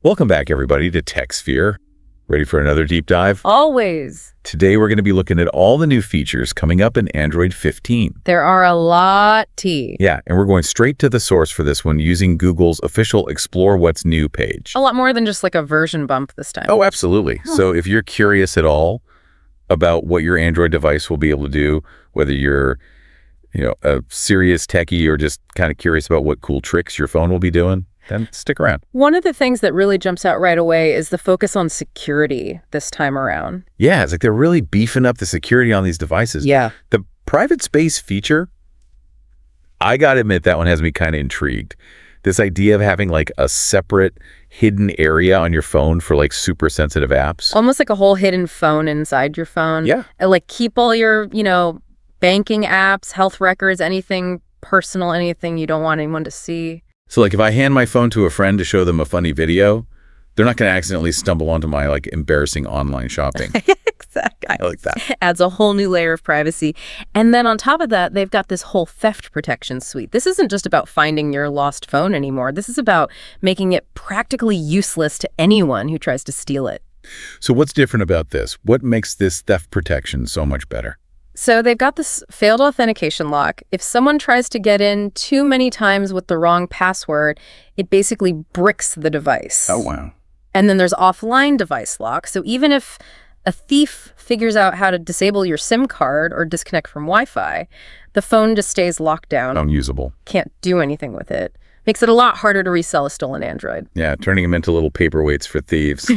Welcome back, everybody, to TechSphere. Ready for another deep dive? Always. Today, we're going to be looking at all the new features coming up in Android 15. There are a lot, T. Yeah, and we're going straight to the source for this one using Google's official Explore What's New page. A lot more than just like a version bump this time. Oh, absolutely. So if you're curious at all about what your Android device will be able to do, whether you're a serious techie or just kind of curious about what cool tricks your phone will be doing, then stick around. One of the things that really jumps out right away is the focus on security this time around. Yeah, it's like they're really beefing up the security on these devices. Yeah. The private space feature, I gotta admit that one has me kind of intrigued. This idea of having like a separate hidden area on your phone for like super sensitive apps. Almost like a whole hidden phone inside your phone. Yeah. And like keep all your, banking apps, health records, anything personal, anything you don't want anyone to see. So like if I hand my phone to a friend to show them a funny video, they're not going to accidentally stumble onto my like embarrassing online shopping. Exactly. I like that. Adds a whole new layer of privacy. And then on top of that, they've got this whole theft protection suite. This isn't just about finding your lost phone anymore. This is about making it practically useless to anyone who tries to steal it. So what's different about this? What makes this theft protection so much better? So they've got this failed authentication lock. If someone tries to get in too many times with the wrong password, it basically bricks the device. Oh, wow. And then there's offline device lock. So even if a thief figures out how to disable your SIM card or disconnect from Wi-Fi, the phone just stays locked down. Unusable. Can't do anything with it. Makes it a lot harder to resell a stolen Android. Yeah, turning them into little paperweights for thieves.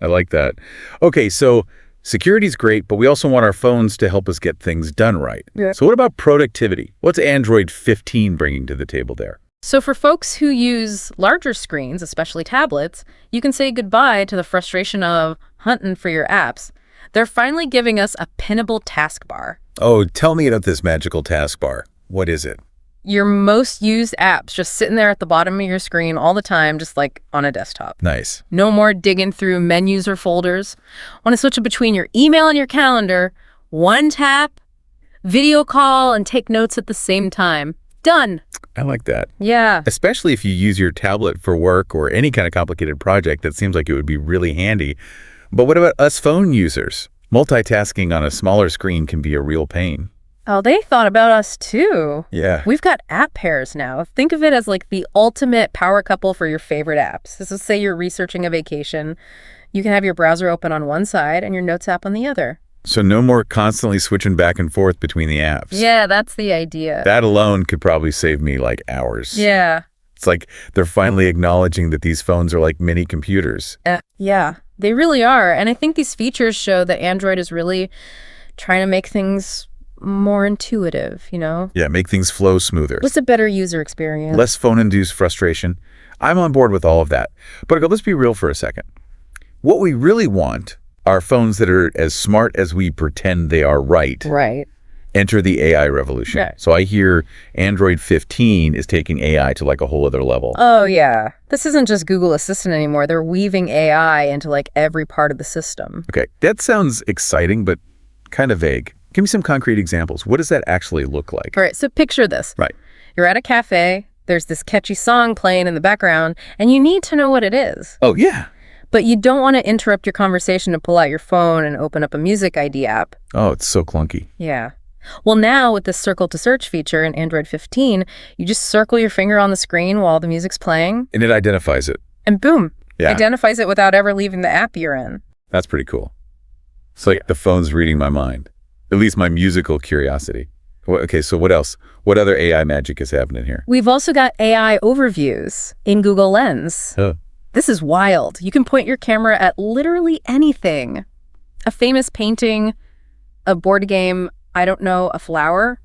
I like that. Okay, so security's great, but we also want our phones to help us get things done right. Yeah. So what about productivity? What's Android 15 bringing to the table there? So for folks who use larger screens, especially tablets, you can say goodbye to the frustration of hunting for your apps. They're finally giving us a pinnable taskbar. Oh, tell me about this magical taskbar. What is it? Your most used apps just sitting there at the bottom of your screen all the time, just like on a desktop. Nice. No more digging through menus or folders. Want to switch it between your email and your calendar. One tap, video call, and take notes at the same time. Done. I like that. Yeah. Especially if you use your tablet for work or any kind of complicated project, that seems like it would be really handy. But what about us phone users? Multitasking on a smaller screen can be a real pain. Oh, they thought about us too. Yeah. We've got app pairs now. Think of it as like the ultimate power couple for your favorite apps. So say you're researching a vacation. You can have your browser open on one side and your Notes app on the other. So no more constantly switching back and forth between the apps. Yeah, that's the idea. That alone could probably save me like hours. Yeah. It's like they're finally acknowledging that these phones are like mini computers. Yeah, they really are. And I think these features show that Android is really trying to make things more intuitive, Yeah, make things flow smoother. What's a better user experience? Less phone-induced frustration. I'm on board with all of that. But let's be real for a second. What we really want are phones that are as smart as we pretend they are right. Right. Enter the AI revolution. Yeah. So I hear Android 15 is taking AI to like a whole other level. Oh, yeah. This isn't just Google Assistant anymore. They're weaving AI into like every part of the system. Okay, that sounds exciting, but kind of vague. Give me some concrete examples. What does that actually look like? All right, so picture this. Right. You're at a cafe, there's this catchy song playing in the background, and you need to know what it is. Oh, yeah. But you don't want to interrupt your conversation to pull out your phone and open up a music ID app. Oh, it's so clunky. Yeah. Well, now with this circle to search feature in Android 15, you just circle your finger on the screen while the music's playing. And it identifies it. And boom. Yeah. Identifies it without ever leaving the app you're in. That's pretty cool. It's like the phone's reading my mind. At least my musical curiosity. Okay, so what else? What other AI magic is happening here? We've also got AI overviews in Google Lens. Huh. This is wild. You can point your camera at literally anything. A famous painting, a board game, a flower,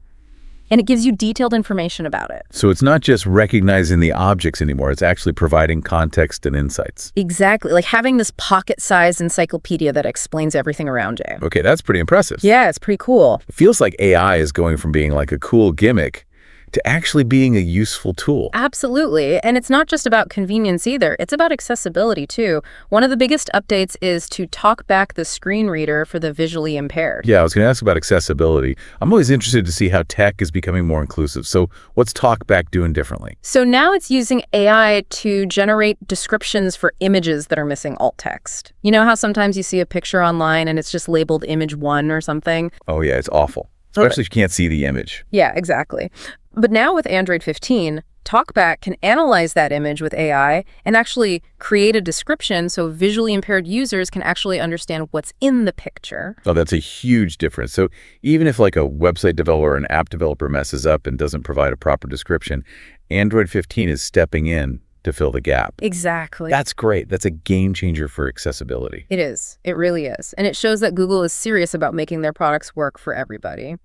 and it gives you detailed information about it. So it's not just recognizing the objects anymore, it's actually providing context and insights. Exactly, like having this pocket-sized encyclopedia that explains everything around you. Okay, that's pretty impressive. Yeah, it's pretty cool. It feels like AI is going from being like a cool gimmick to actually being a useful tool. Absolutely. And it's not just about convenience either. It's about accessibility, too. One of the biggest updates is to talk back the screen reader for the visually impaired. Yeah, I was going to ask about accessibility. I'm always interested to see how tech is becoming more inclusive. So what's TalkBack doing differently? So now it's using AI to generate descriptions for images that are missing alt text. You know how sometimes you see a picture online and it's just labeled image 1 or something? Oh, yeah, it's awful. Especially if you can't see the image. Yeah, exactly. But now with Android 15, TalkBack can analyze that image with AI and actually create a description so visually impaired users can actually understand what's in the picture. Oh, that's a huge difference. So even if like a website developer or an app developer messes up and doesn't provide a proper description, Android 15 is stepping in to fill the gap. Exactly. That's great. That's a game changer for accessibility. It is. It really is. And it shows that Google is serious about making their products work for everybody.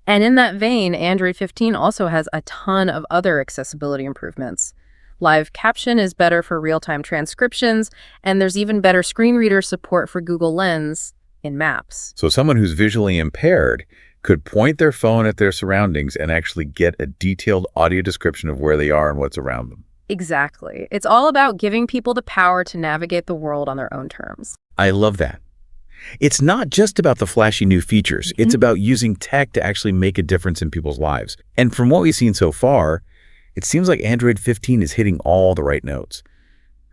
And in that vein, Android 15 also has a ton of other accessibility improvements. Live caption is better for real-time transcriptions, and there's even better screen reader support for Google Lens in Maps. So someone who's visually impaired could point their phone at their surroundings and actually get a detailed audio description of where they are and what's around them. Exactly. It's all about giving people the power to navigate the world on their own terms. I love that. It's not just about the flashy new features. It's about using tech to actually make a difference in people's lives. And from what we've seen so far, it seems like Android 15 is hitting all the right notes.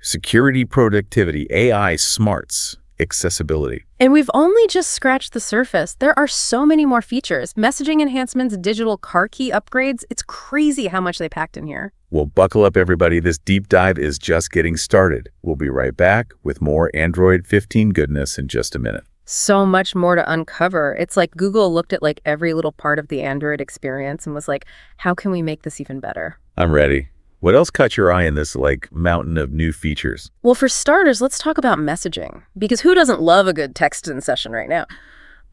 Security, productivity, AI, smarts, accessibility. And we've only just scratched the surface. There are so many more features. Messaging enhancements, digital car key upgrades. It's crazy how much they packed in here. Well, buckle up, everybody. This deep dive is just getting started. We'll be right back with more Android 15 goodness in just a minute. So much more to uncover. It's like Google looked at like every little part of the Android experience and was like, how can we make this even better? I'm ready. What else caught your eye in this like mountain of new features? Well, for starters, let's talk about messaging, because who doesn't love a good texting session right now?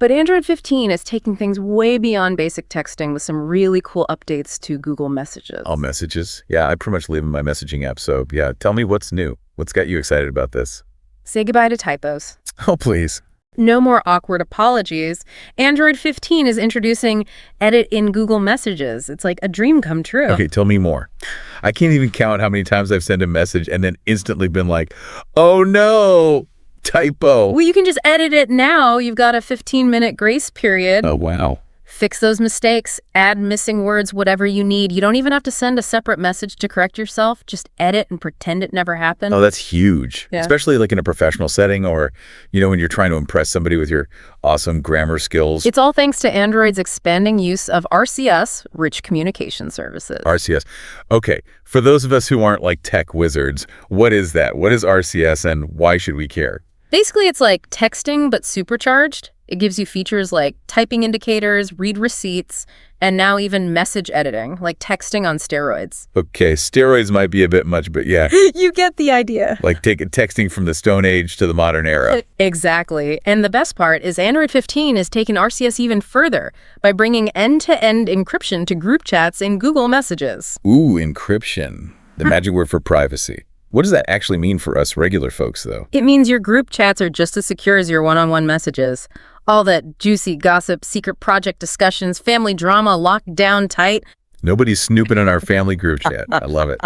But Android 15 is taking things way beyond basic texting with some really cool updates to Google Messages. All messages? Yeah, I pretty much live in my messaging app. So yeah, tell me what's new. What's got you excited about this? Say goodbye to typos. Oh, please. No more awkward apologies. Android 15 is introducing Edit in Google Messages. It's like a dream come true. Okay, tell me more. I can't even count how many times I've sent a message and then instantly been like, oh no, typo. Well, you can just edit it now. You've got a 15-minute grace period. Oh, wow. Fix those mistakes, add missing words, whatever you need. You don't even have to send a separate message to correct yourself. Just edit and pretend it never happened. Oh, that's huge. Yeah. Especially like in a professional setting or, you know, when you're trying to impress somebody with your awesome grammar skills. It's all thanks to Android's expanding use of RCS, Rich Communication Services. RCS. Okay, for those of us who aren't like tech wizards, what is that? What is RCS and why should we care? Basically, it's like texting, but supercharged. It gives you features like typing indicators, read receipts, and now even message editing, like texting on steroids. Okay, steroids might be a bit much, but yeah. You get the idea. Like taking texting from the Stone Age to the modern era. Exactly. And the best part is Android 15 is taking RCS even further by bringing end-to-end encryption to group chats in Google Messages. Ooh, encryption. The magic word for privacy. What does that actually mean for us regular folks, though? It means your group chats are just as secure as your one-on-one messages. All that juicy gossip, secret project discussions, family drama locked down tight. Nobody's snooping in our family group chat. I love it.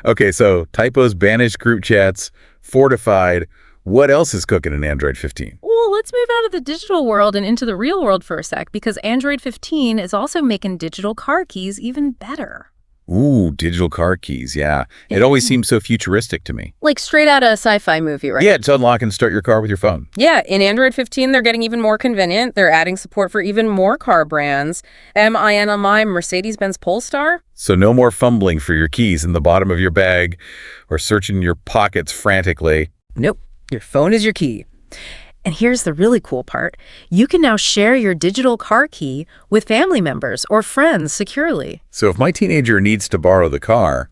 Okay, so typos, banished group chats, fortified. What else is cooking in Android 15? Well, let's move out of the digital world and into the real world for a sec, because Android 15 is also making digital car keys even better. Ooh, digital car keys, yeah. It always seems so futuristic to me. Like straight out of a sci-fi movie, right? Yeah, to unlock and start your car with your phone. Yeah, in Android 15, they're getting even more convenient. They're adding support for even more car brands. MINMI, Mercedes-Benz Polestar. So no more fumbling for your keys in the bottom of your bag or searching your pockets frantically. Nope, your phone is your key. And here's the really cool part. You can now share your digital car key with family members or friends securely. So if my teenager needs to borrow the car,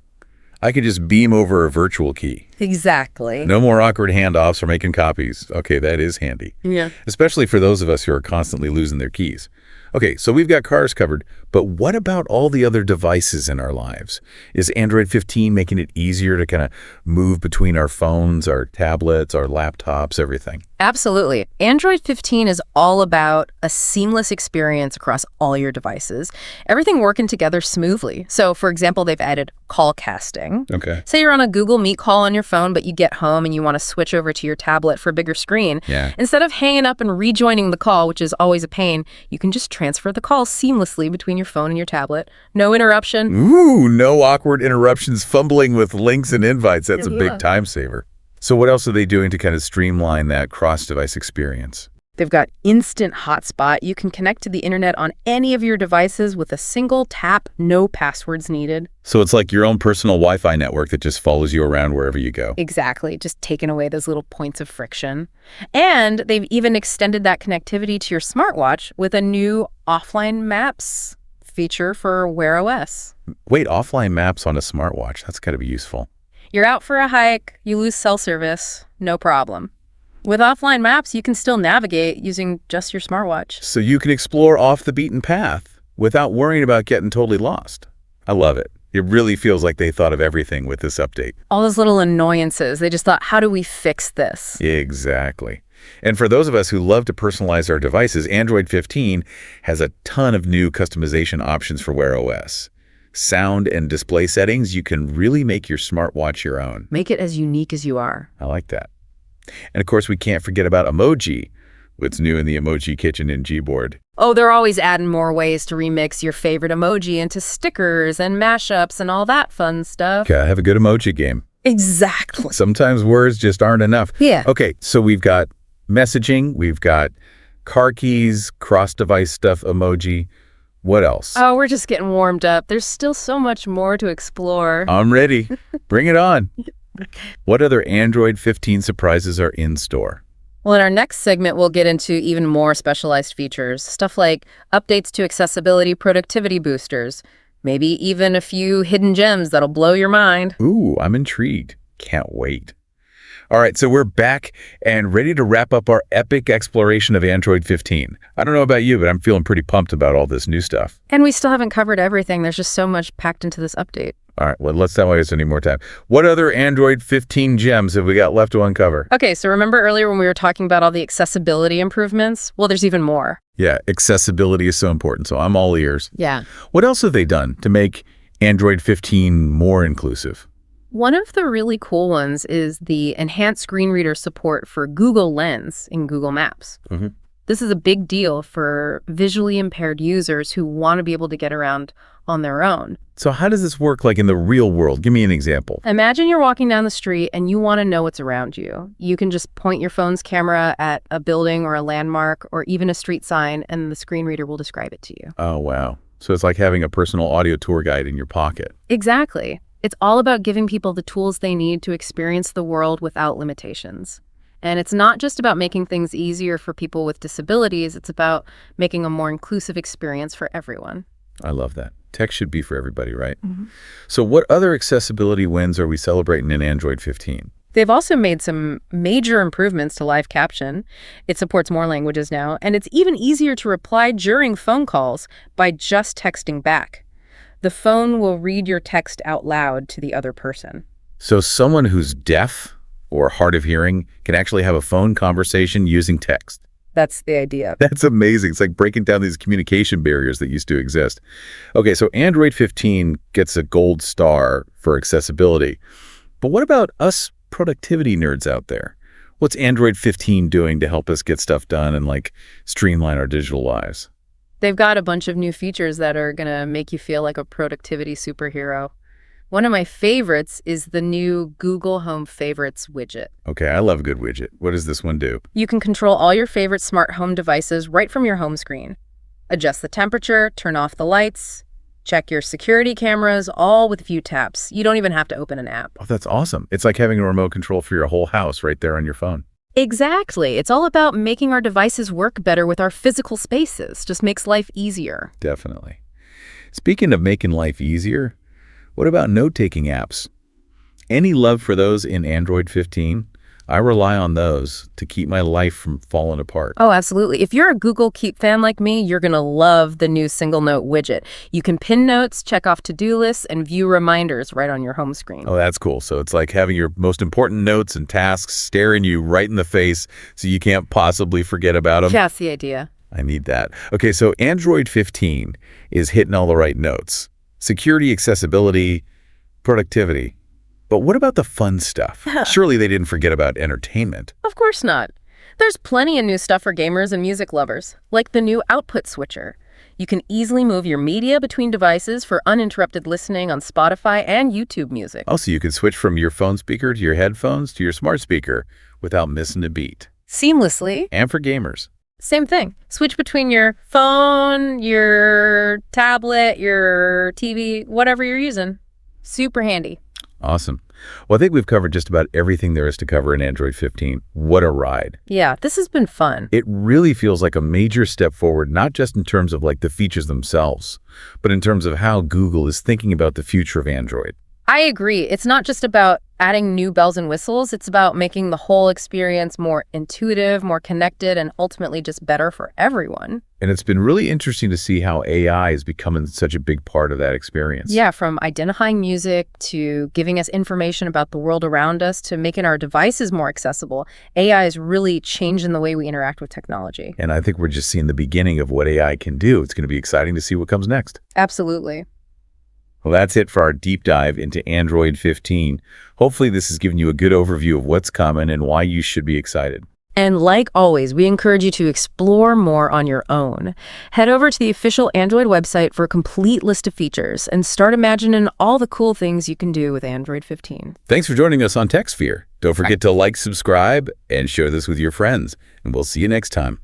I could just beam over a virtual key. Exactly. No more awkward handoffs or making copies. Okay, that is handy. Yeah. Especially for those of us who are constantly losing their keys. Okay, so we've got cars covered, but what about all the other devices in our lives? Is Android 15 making it easier to kind of move between our phones, our tablets, our laptops, everything? Absolutely. Android 15 is all about a seamless experience across all your devices, everything working together smoothly. So, for example, they've added call casting. Okay. Say you're on a Google Meet call on your phone, but you get home and you want to switch over to your tablet for a bigger screen. Yeah. Instead of hanging up and rejoining the call, which is always a pain, you can just transfer the call seamlessly between your phone and your tablet. No interruption. Ooh, no awkward interruptions, fumbling with links and invites. That's a big time saver. So what else are they doing to kind of streamline that cross-device experience? They've got instant hotspot. You can connect to the internet on any of your devices with a single tap, no passwords needed. So it's like your own personal Wi-Fi network that just follows you around wherever you go. Exactly, just taking away those little points of friction. And they've even extended that connectivity to your smartwatch with a new offline maps feature for Wear OS. Wait, offline maps on a smartwatch. That's got to be useful. You're out for a hike, you lose cell service, no problem. With offline maps, you can still navigate using just your smartwatch. So you can explore off the beaten path without worrying about getting totally lost. I love it. It really feels like they thought of everything with this update. All those little annoyances, they just thought, how do we fix this? Exactly. And for those of us who love to personalize our devices, Android 15 has a ton of new customization options for Wear OS. Sound and display settings, you can really make your smartwatch your own. Make it as unique as you are. I like that. And of course, we can't forget about emoji. What's new in the emoji kitchen in Gboard? Oh, they're always adding more ways to remix your favorite emoji into stickers and mashups and all that fun stuff. Gotta have a good emoji game. Exactly. Sometimes words just aren't enough. Yeah. Okay, so we've got messaging, we've got car keys, cross-device stuff, emoji. What else? Oh, we're just getting warmed up. There's still so much more to explore. I'm ready. Bring it on. What other Android 15 surprises are in store? Well, in our next segment, we'll get into even more specialized features, stuff like updates to accessibility productivity boosters, maybe even a few hidden gems that'll blow your mind. Ooh, I'm intrigued. Can't wait. All right, so we're back and ready to wrap up our epic exploration of Android 15. I don't know about you, but I'm feeling pretty pumped about all this new stuff. And we still haven't covered everything. There's just so much packed into this update. All right, well, let's not waste any more time. What other Android 15 gems have we got left to uncover? Okay, so remember earlier when we were talking about all the accessibility improvements? Well, there's even more. Yeah, accessibility is so important, so I'm all ears. Yeah. What else have they done to make Android 15 more inclusive? One of the really cool ones is the enhanced screen reader support for Google Lens in Google Maps. Mm-hmm. This is a big deal for visually impaired users who want to be able to get around on their own. So how does this work like in the real world? Give me an example. Imagine you're walking down the street and you want to know what's around you. You can just point your phone's camera at a building or a landmark or even a street sign and the screen reader will describe it to you. Oh, wow. So it's like having a personal audio tour guide in your pocket. Exactly. It's all about giving people the tools they need to experience the world without limitations. And it's not just about making things easier for people with disabilities, it's about making a more inclusive experience for everyone. I love that. Tech should be for everybody, right? Mm-hmm. So what other accessibility wins are we celebrating in Android 15? They've also made some major improvements to live caption. It supports more languages now, and it's even easier to reply during phone calls by just texting back. The phone will read your text out loud to the other person. So someone who's deaf or hard of hearing can actually have a phone conversation using text. That's the idea. That's amazing. It's like breaking down these communication barriers that used to exist. Okay, so Android 15 gets a gold star for accessibility. But what about us productivity nerds out there? What's Android 15 doing to help us get stuff done and like streamline our digital lives? They've got a bunch of new features that are going to make you feel like a productivity superhero. One of my favorites is the new Google Home Favorites widget. Okay, I love a good widget. What does this one do? You can control all your favorite smart home devices right from your home screen. Adjust the temperature, turn off the lights, check your security cameras, all with a few taps. You don't even have to open an app. Oh, that's awesome. It's like having a remote control for your whole house right there on your phone. Exactly. It's all about making our devices work better with our physical spaces. Just makes life easier. Definitely. Speaking of making life easier, what about note-taking apps? Any love for those in Android 15? I rely on those to keep my life from falling apart. Oh, absolutely. If you're a Google Keep fan like me, you're going to love the new single note widget. You can pin notes, check off to-do lists, and view reminders right on your home screen. Oh, that's cool. So it's like having your most important notes and tasks staring you right in the face so you can't possibly forget about them. Yeah, that's the idea. I need that. Okay, so Android 15 is hitting all the right notes. Security, accessibility, productivity. But what about the fun stuff? Surely they didn't forget about entertainment. Of course not. There's plenty of new stuff for gamers and music lovers, like the new output switcher. You can easily move your media between devices for uninterrupted listening on Spotify and YouTube Music. Also, you can switch from your phone speaker to your headphones to your smart speaker without missing a beat. Seamlessly. And for gamers. Same thing. Switch between your phone, your tablet, your TV, whatever you're using. Super handy. Awesome. Well, I think we've covered just about everything there is to cover in Android 15. What a ride. Yeah, this has been fun. It really feels like a major step forward, not just in terms of like the features themselves, but in terms of how Google is thinking about the future of Android. I agree. It's not just about adding new bells and whistles. It's about making the whole experience more intuitive, more connected, and ultimately just better for everyone. And it's been really interesting to see how AI is becoming such a big part of that experience. Yeah, from identifying music to giving us information about the world around us to making our devices more accessible, AI is really changing the way we interact with technology. And I think we're just seeing the beginning of what AI can do. It's going to be exciting to see what comes next. Absolutely. Well, that's it for our deep dive into Android 15. Hopefully this has given you a good overview of what's coming and why you should be excited. And like always, we encourage you to explore more on your own. Head over to the official Android website for a complete list of features and start imagining all the cool things you can do with Android 15. Thanks for joining us on TechSphere. Don't forget to like, subscribe, and share this with your friends. And we'll see you next time.